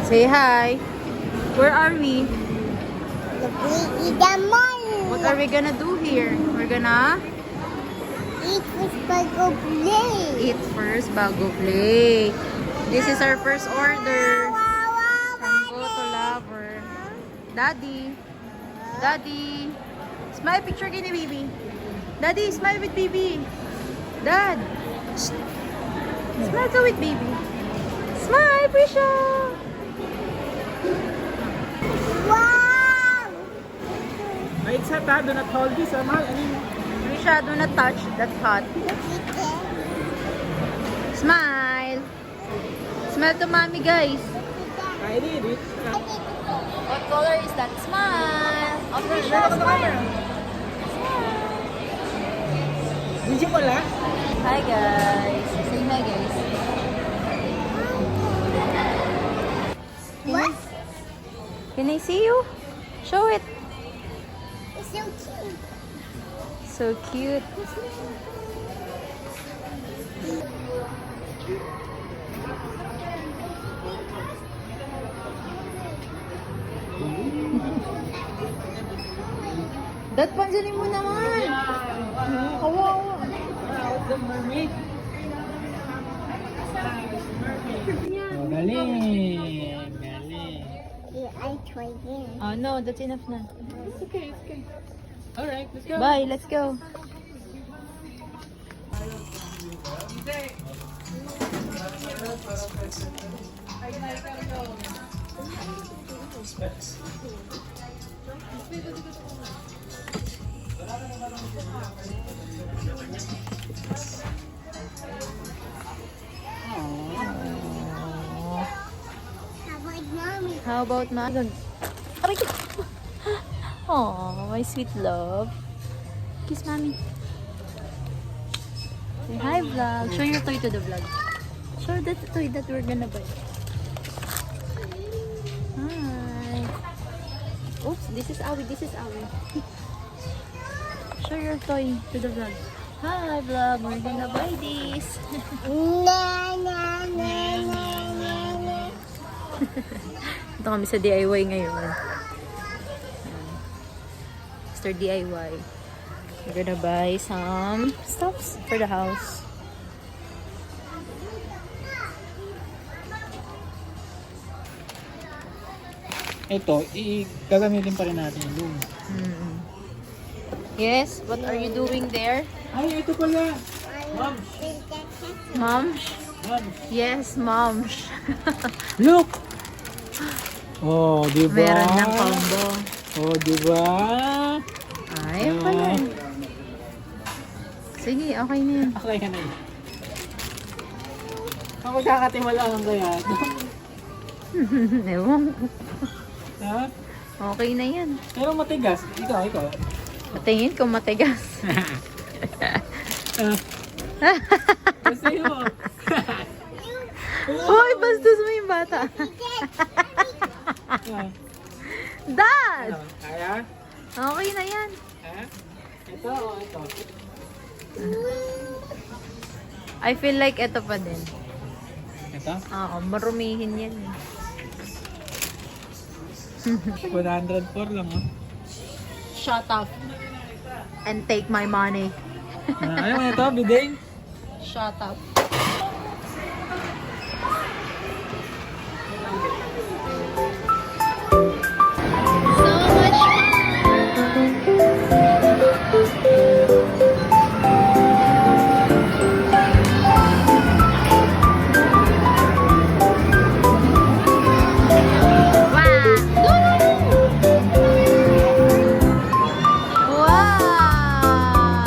Say hi. Where are we? The mall. What are we gonna do here? We're gonna Eat first bago play. eat first bago play. This is our first order from Go to Lover. Daddy. Daddy. Smile picture kay ni Bibi. Daddy, smile with Bibi. Dad. Shh. Smile ka with Bibi. Smile, Prisha. Wow! Wait, sa ta, do not hold this, Amal. Prisha, do not touch that hot. Smile. Smile to mommy, guys. I did it. What color is that? Smile. Oh, Prisha, smile. Video mo lang. Hi, guys. Say hi, guys. What? Can I see you? Show it. It's so cute. So cute. Dad, pansinin mo naman. Kawawa. The mermaid. Oh, galing. Galing. Yeah, I try again. Oh, no. That's enough na. It's okay, it's okay. Alright, let's go. Bye. Let's go. How about mommy? How about Magon? Aray ko. Aw, my sweet love. Kiss mommy. Say hi, vlog. Show your toy to the vlog. Show that toy that we're gonna buy. Hi. Oops, this is Awi. This is Awi. Show your toy to the vlog. Hi, vlog. We're gonna buy this. Na na na na na na. Ito kami sa DIY ngayon. Mr. DIY. We're gonna buy some stuffs for the house. Ito, gagamitin pa rin natin yung room. Mm. Yes, what are you doing there? Ay, ito pala. Mom. Moms? Mom. Yes, moms. Look! Oh, di ba? Meron ng combo. Oh, di ba? Ay, ang pala. Sige, okay na yan. Okay ka na yun. Ako kakatiwala lang kaya. Ewan ko. Ha? Okay na yan. Pero matigas. Ikaw. Patingin ko matigas. Kasi mo. Hoy, bastos mo yung bata. Dad! Kaya? Okay na yan. Ha? Ito o ito? I feel like ito pa din. Ito? Oo, marumihin yan. 104 lang oh. Shut up. And take my money. Ano mo ito? Bideng? Shut up. Wow!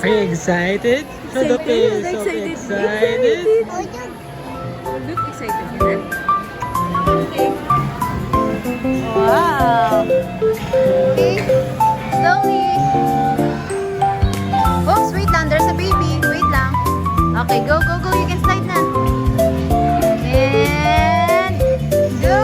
Are you excited? Show the face of excited. Look excited, Hannah. Okay. Wow. Okay. Slowly. Oops, wait lang. There's a baby. Wait lang. Okay, go, go, go. You can slide na. And go.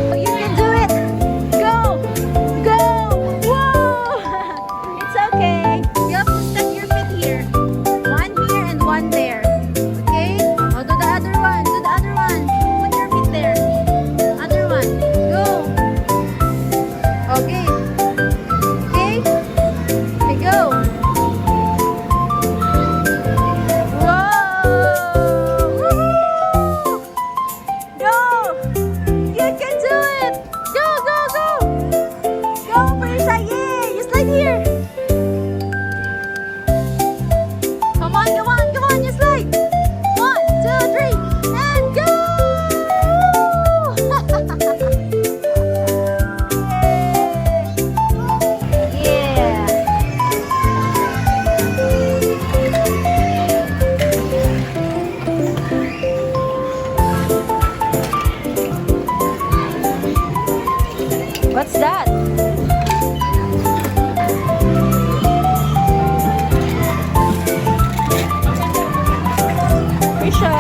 Oh, you can do it. Go. Go. Whoa. It's okay. You have to step your feet here. One here and one there. Okay? Oh, do the other one. Do the other one. Put your feet there. Other one. Go. Okay. Okay? Okay, go. Whoa. Woohoo. Go. You can do it! Go, go, go! Go for your side! Yay! You slide here! Come on, come on, come on! You slide! 1, 2, 3, and go! Yeah! What's that? Risha.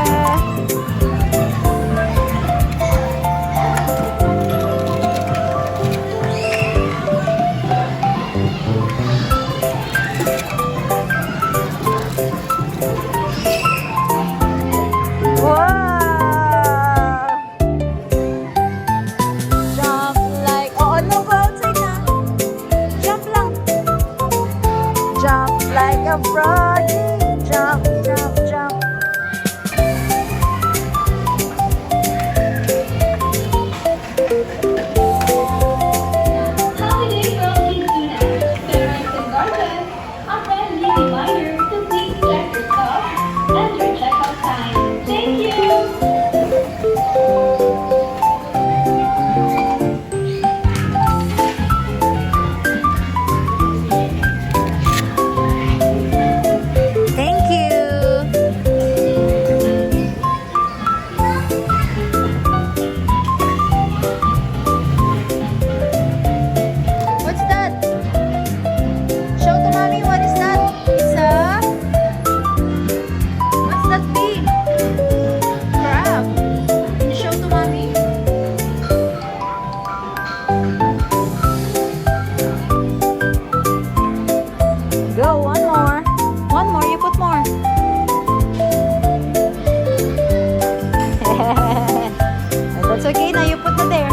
Wow! Jump like, oh no, go outside na. Jump lang. Jump like a froggy. Jump, jump, jump. Holiday from Kintuna. Parents and guardians, a friendly reminder to please check your stuff and your checkout time. Thank you! Thank you. What's that? Show to mommy what is that? It's a... What's that big? Crab. Can you show to mommy? Go, one more. One more, you put more. That's okay, now you put it there.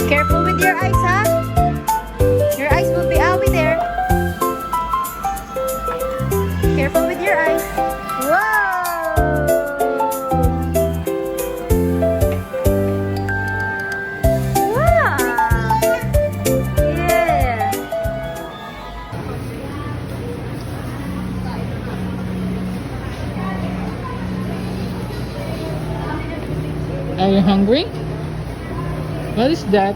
Careful with your eyes, huh? Your eyes will be there. Careful with your eyes. Whoa! Wow! Yeah! Are you hungry? What is that?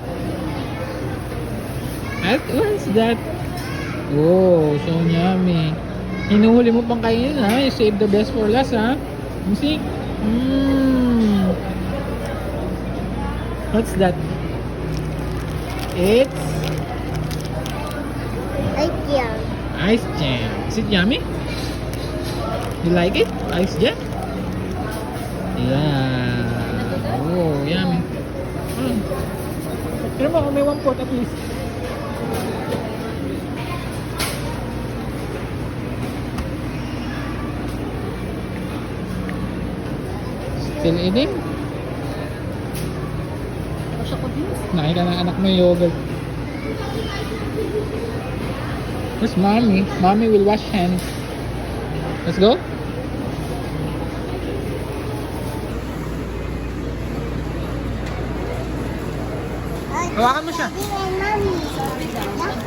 What is that? Oh, so yummy. Hinuhuli mo pang kainin ha. You save the best for last ha. You see? What's that? It's Again. ice jam. Is it yummy? You like it? Ice jam? Yeah. Oh, yummy. Pero mo, may one pot at least. Still eating? Nakita ng anak mo yung yogurt. Where's mommy? Mommy will wash hands. Let's go. Hawakan mo siya. Mommy.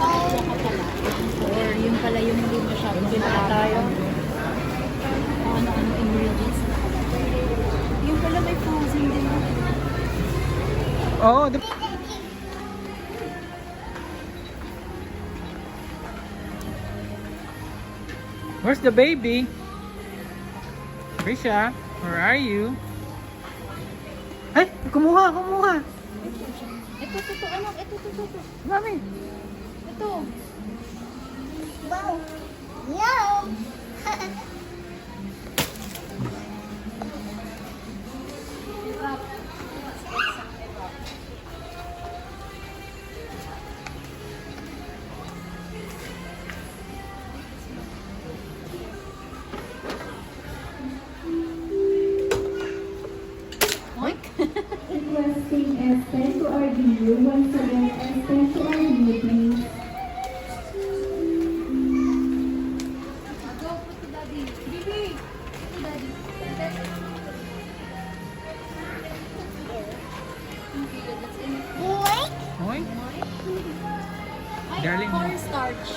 Or yun pala yung hindi masyadong tayo. Ano ingredients na yung pala may frozen din. Oh, where's the baby? Risha, where are you? Ay, kumuha. Ito, anak. Ito. Mami. Ito. Wow. Yum. Requesting Esther to RDU once again, Esther to RDU, please. Go, put to daddy. Bibi. To daddy. Boy. Hoy. Ay, Darling. cornstarch.